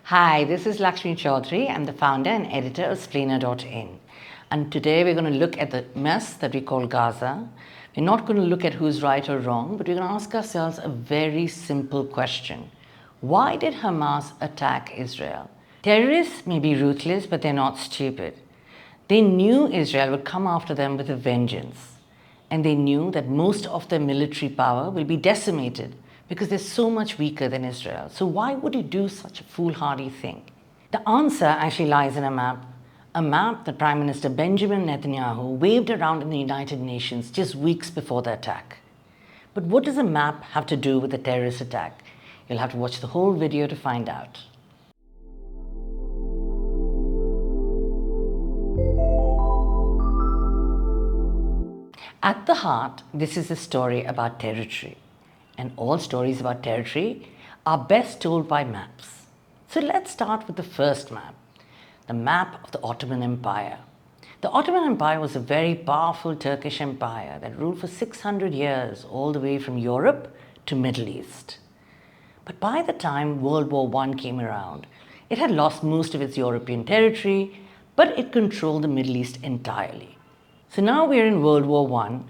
Hi, this is Lakshmi Chaudhry. I'm the founder and editor of Splainer.in. And today we're going to look at the mess that we call Gaza. We're not going to look at who's right or wrong, but we're going to ask ourselves a very simple question. Why did Hamas attack Israel? Terrorists may be ruthless, but they're not stupid. They knew Israel would come after them with a vengeance. And they knew that most of their military power will be decimated because they're so much weaker than Israel. So why would you do such a foolhardy thing? The answer actually lies in a map that Prime Minister Benjamin Netanyahu waved around in the United Nations just weeks before the attack. But what does a map have to do with the terrorist attack? You'll have to watch the whole video to find out. At the heart, this is a story about territory. And all stories about territory are best told by maps. So let's start with the first map, the map of the Ottoman Empire. The Ottoman Empire was a very powerful Turkish empire that ruled for 600 years all the way from Europe to Middle East. But by the time World War I came around, it had lost most of its European territory, but it controlled the Middle East entirely. So now we're in World War I,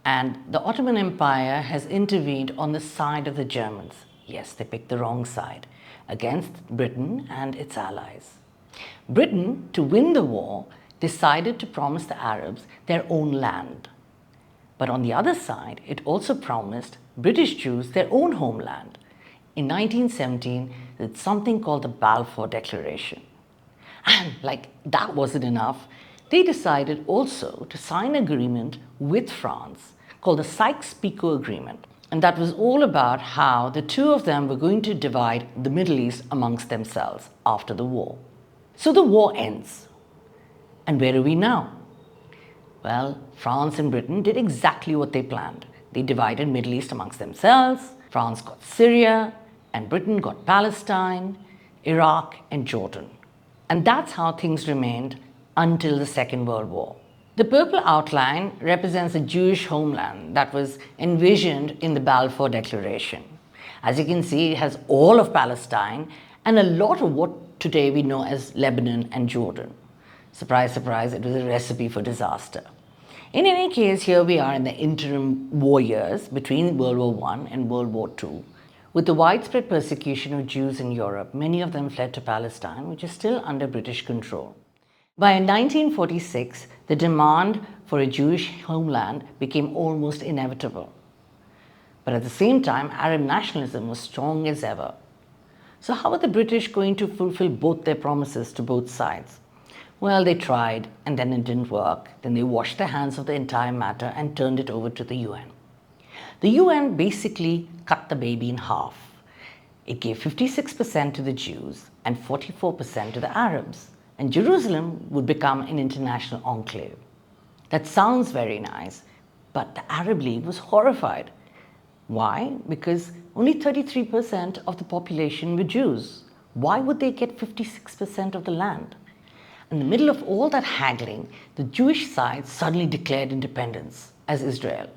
and the Ottoman Empire has intervened on the side of the Germans. Yes, they picked the wrong side, against Britain and its allies. Britain, to win the war, decided to promise the Arabs their own land. But on the other side, it also promised British Jews their own homeland. In 1917, it's something called the Balfour Declaration. And like that wasn't enough, they decided also to sign an agreement with France called the Sykes-Picot Agreement. And that was all about how the two of them were going to divide the Middle East amongst themselves after the war. So the war ends. And where are we now? Well, France and Britain did exactly what they planned. They divided Middle East amongst themselves. France got Syria, and Britain got Palestine, Iraq, and Jordan. And that's how things remained until the Second World War. The purple outline represents a Jewish homeland that was envisioned in the Balfour Declaration. As you can see, it has all of Palestine and a lot of what today we know as Lebanon and Jordan. Surprise, surprise, it was a recipe for disaster. In any case, here we are in the interim war years between World War I and World War II. With the widespread persecution of Jews in Europe, many of them fled to Palestine, which is still under British control. By 1946, the demand for a Jewish homeland became almost inevitable. But at the same time, Arab nationalism was strong as ever. So how are the British going to fulfill both their promises to both sides? Well, they tried, and then it didn't work. Then they washed their hands of the entire matter and turned it over to the UN. The UN basically cut the baby in half. It gave 56% to the Jews and 44% to the Arabs. And Jerusalem would become an international enclave. That sounds very nice, but the Arab League was horrified. Why? Because only 33% of the population were Jews. Why would they get 56% of the land? In the middle of all that haggling, the Jewish side suddenly declared independence as Israel.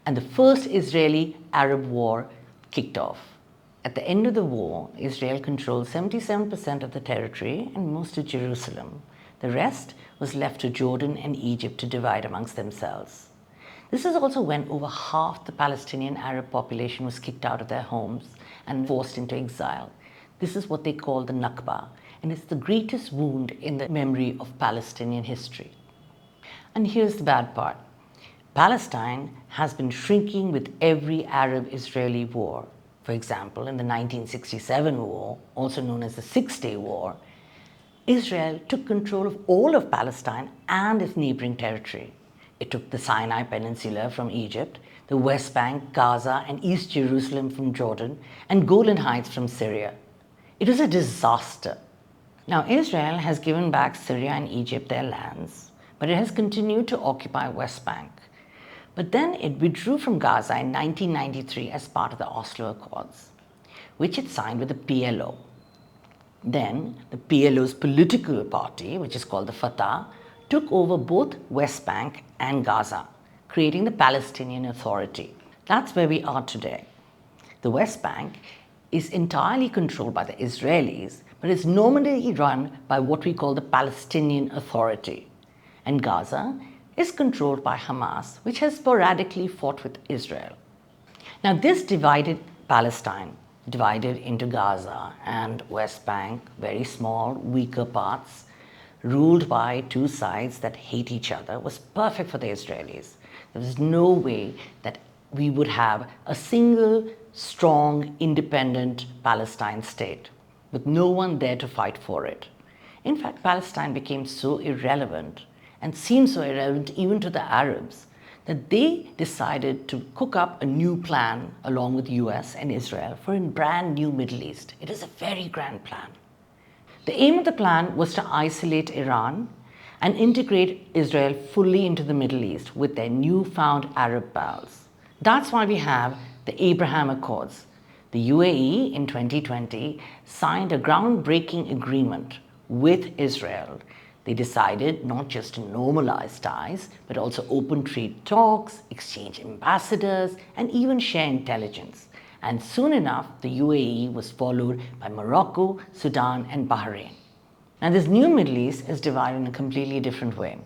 And the first Israeli-Arab war kicked off. At the end of the war, Israel controlled 77% of the territory and most of Jerusalem. The rest was left to Jordan and Egypt to divide amongst themselves. This is also when over half the Palestinian Arab population was kicked out of their homes and forced into exile. This is what they call the Nakba, and it's the greatest wound in the memory of Palestinian history. And here's the bad part. Palestine has been shrinking with every Arab-Israeli war. For example, in the 1967 war, also known as the Six-Day War, Israel took control of all of Palestine and its neighboring territory. It took the Sinai Peninsula from Egypt, the West Bank, Gaza, and East Jerusalem from Jordan, and Golan Heights from Syria. It was a disaster. Now, Israel has given back Syria and Egypt their lands, but it has continued to occupy West Bank. But then it withdrew from Gaza in 1993 as part of the Oslo Accords, which it signed with the PLO. Then the PLO's political party, which is called the Fatah, took over both West Bank and Gaza, creating the Palestinian Authority. That's where we are today. The West Bank is entirely controlled by the Israelis, but is nominally run by what we call the Palestinian Authority. And Gaza is controlled by Hamas, which has sporadically fought with Israel. Now, this divided Palestine, divided into Gaza and West Bank, very small, weaker parts, ruled by two sides that hate each other, was perfect for the Israelis. There was no way that we would have a single, strong, independent Palestine state, with no one there to fight for it. In fact, Palestine became so irrelevant, and seemed so irrelevant even to the Arabs, that they decided to cook up a new plan along with US and Israel for a brand new Middle East. It is a very grand plan. The aim of the plan was to isolate Iran and integrate Israel fully into the Middle East with their newfound Arab pals. That's why we have the Abraham Accords. The UAE in 2020 signed a groundbreaking agreement with Israel. They decided not just to normalize ties, but also open trade talks, exchange ambassadors, and even share intelligence. And soon enough, the UAE was followed by Morocco, Sudan, and Bahrain. Now, this new Middle East is divided in a completely different way.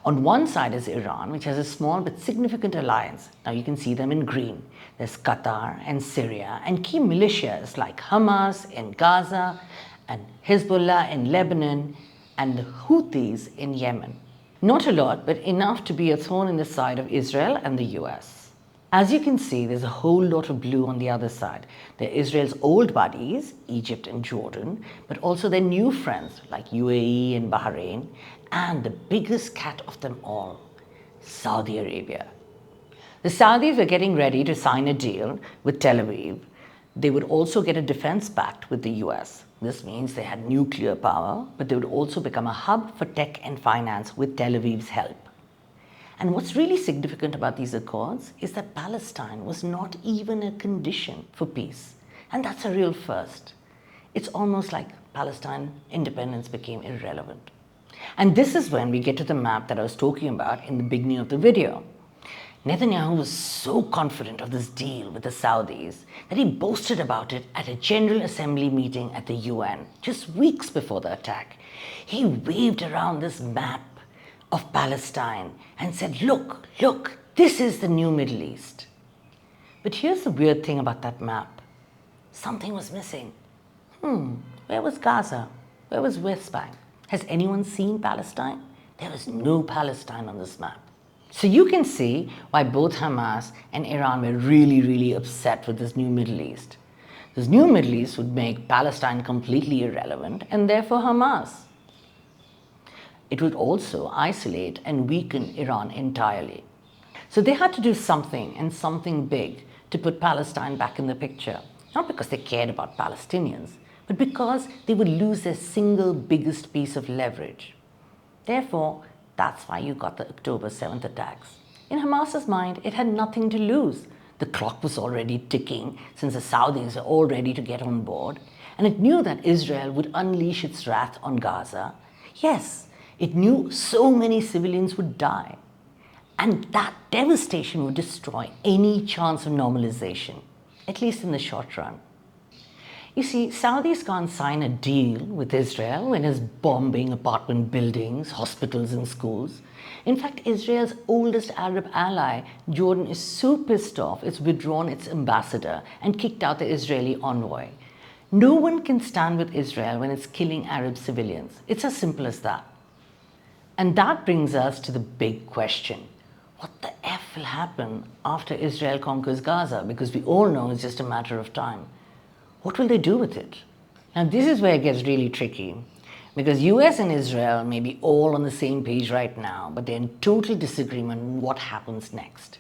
On one side is Iran, which has a small but significant alliance. Now, you can see them in green. There's Qatar and Syria, and key militias like Hamas in Gaza, and Hezbollah in Lebanon, and the Houthis in Yemen. Not a lot, but enough to be a thorn in the side of Israel and the US. As you can see, there's a whole lot of blue on the other side. They're Israel's old buddies, Egypt and Jordan, but also their new friends like UAE and Bahrain, and the biggest cat of them all, Saudi Arabia. The Saudis were getting ready to sign a deal with Tel Aviv. They would also get a defense pact with the US. This means they had nuclear power, but they would also become a hub for tech and finance with Tel Aviv's help. And what's really significant about these accords is that Palestine was not even a condition for peace. And that's a real first. It's almost like Palestine independence became irrelevant. And this is when we get to the map that I was talking about in the beginning of the video. Netanyahu was so confident of this deal with the Saudis that he boasted about it at a General Assembly meeting at the UN just weeks before the attack. He waved around this map of Palestine and said, look, this is the new Middle East. But here's the weird thing about that map. Something was missing. Where was Gaza? Where was West Bank? Has anyone seen Palestine? There was no Palestine on this map. So you can see why both Hamas and Iran were really upset with this new Middle East. This new Middle East would make Palestine completely irrelevant and therefore Hamas. It would also isolate and weaken Iran entirely. So they had to do something, and something big, to put Palestine back in the picture. Not because they cared about Palestinians, but because they would lose their single biggest piece of leverage. Therefore, that's why you got the October 7th attacks. In Hamas's mind, it had nothing to lose. The clock was already ticking since the Saudis were all ready to get on board, and it knew that Israel would unleash its wrath on Gaza. Yes, it knew so many civilians would die, and that devastation would destroy any chance of normalization, at least in the short run. You see, Saudis can't sign a deal with Israel when it's bombing apartment buildings, hospitals and schools. In fact, Israel's oldest Arab ally, Jordan, is so pissed off it's withdrawn its ambassador and kicked out the Israeli envoy. No one can stand with Israel when it's killing Arab civilians. It's as simple as that. And that brings us to the big question. What the F will happen after Israel conquers Gaza? Because we all know it's just a matter of time. What will they do with it? Now, this is where it gets really tricky. Because US and Israel may be all on the same page right now, but they're in total disagreement on what happens next.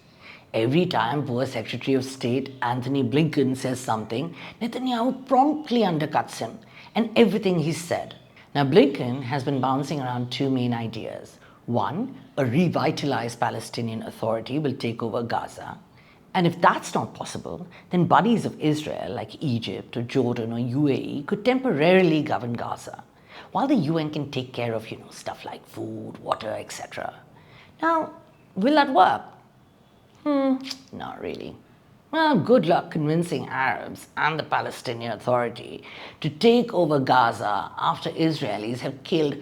Every time poor Secretary of State Antony Blinken says something, Netanyahu promptly undercuts him and everything he's said. Now, Blinken has been bouncing around two main ideas. One, a revitalized Palestinian Authority will take over Gaza. And if that's not possible, then buddies of Israel like Egypt or Jordan or UAE could temporarily govern Gaza, while the UN can take care of, stuff like food, water, etc. Now, will that work? Not really. Well, good luck convincing Arabs and the Palestinian Authority to take over Gaza after Israelis have killed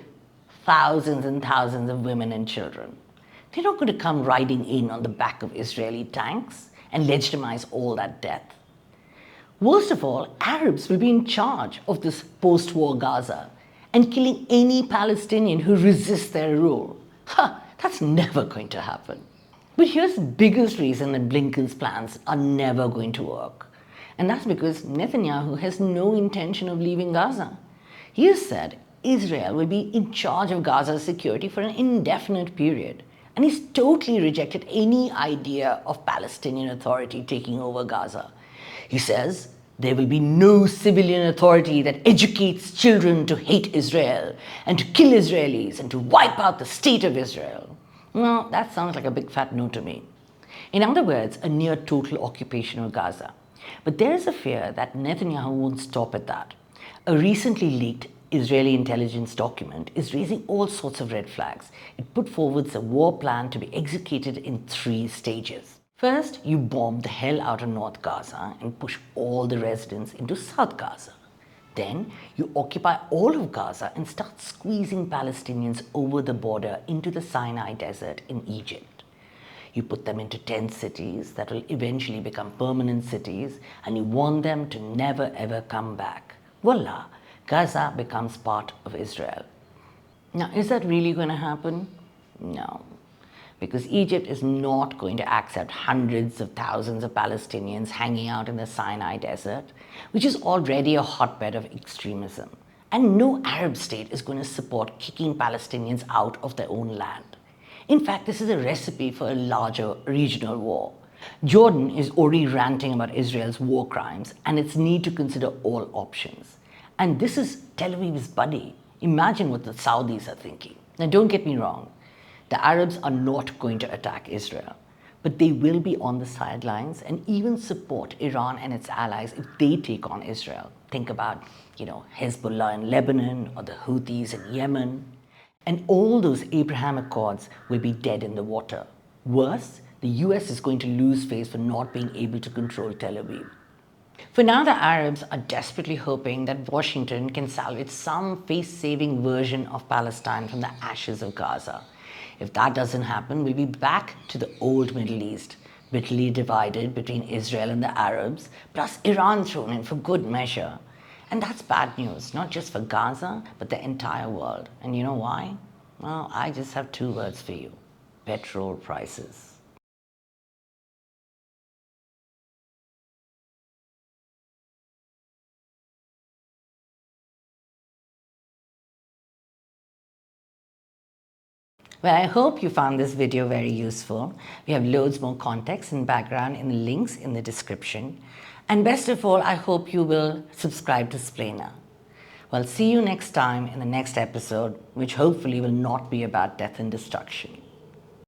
thousands and thousands of women and children. They're not going to come riding in on the back of Israeli tanks and legitimize all that death. Worst of all, Arabs will be in charge of this post-war Gaza and killing any Palestinian who resists their rule. That's never going to happen. But here's the biggest reason that Blinken's plans are never going to work. And that's because Netanyahu has no intention of leaving Gaza. He has said Israel will be in charge of Gaza's security for an indefinite period. And he's totally rejected any idea of Palestinian Authority taking over Gaza. He says there will be no civilian authority that educates children to hate Israel and to kill Israelis and to wipe out the state of Israel. Well, that sounds like a big fat no to me. In other words, a near total occupation of Gaza. But there is a fear that Netanyahu won't stop at that. A recently leaked Israeli intelligence document is raising all sorts of red flags. It put forward a war plan to be executed in 3 stages. First, you bomb the hell out of North Gaza and push all the residents into South Gaza. Then, you occupy all of Gaza and start squeezing Palestinians over the border into the Sinai Desert in Egypt. You put them into tent cities that will eventually become permanent cities, and you warn them to never ever come back. Voila, Gaza becomes part of Israel. Now, is that really going to happen? No. Because Egypt is not going to accept hundreds of thousands of Palestinians hanging out in the Sinai Desert, which is already a hotbed of extremism. And no Arab state is going to support kicking Palestinians out of their own land. In fact, this is a recipe for a larger regional war. Jordan is already ranting about Israel's war crimes and its need to consider all options. And this is Tel Aviv's buddy. Imagine what the Saudis are thinking. Now, don't get me wrong. The Arabs are not going to attack Israel, but they will be on the sidelines and even support Iran and its allies if they take on Israel. Think about, Hezbollah in Lebanon or the Houthis in Yemen. And all those Abraham Accords will be dead in the water. Worse, the US is going to lose face for not being able to control Tel Aviv. For now, the Arabs are desperately hoping that Washington can salvage some face-saving version of Palestine from the ashes of Gaza. If that doesn't happen, we'll be back to the old Middle East, bitterly divided between Israel and the Arabs, plus Iran thrown in for good measure. And that's bad news, not just for Gaza, but the entire world. And you know why? Well, I just have 2 words for you: petrol prices. Well, I hope you found this video very useful. We have loads more context and background in the links in the description. And best of all, I hope you will subscribe to Splainer. Well, see you next time in the next episode, which hopefully will not be about death and destruction.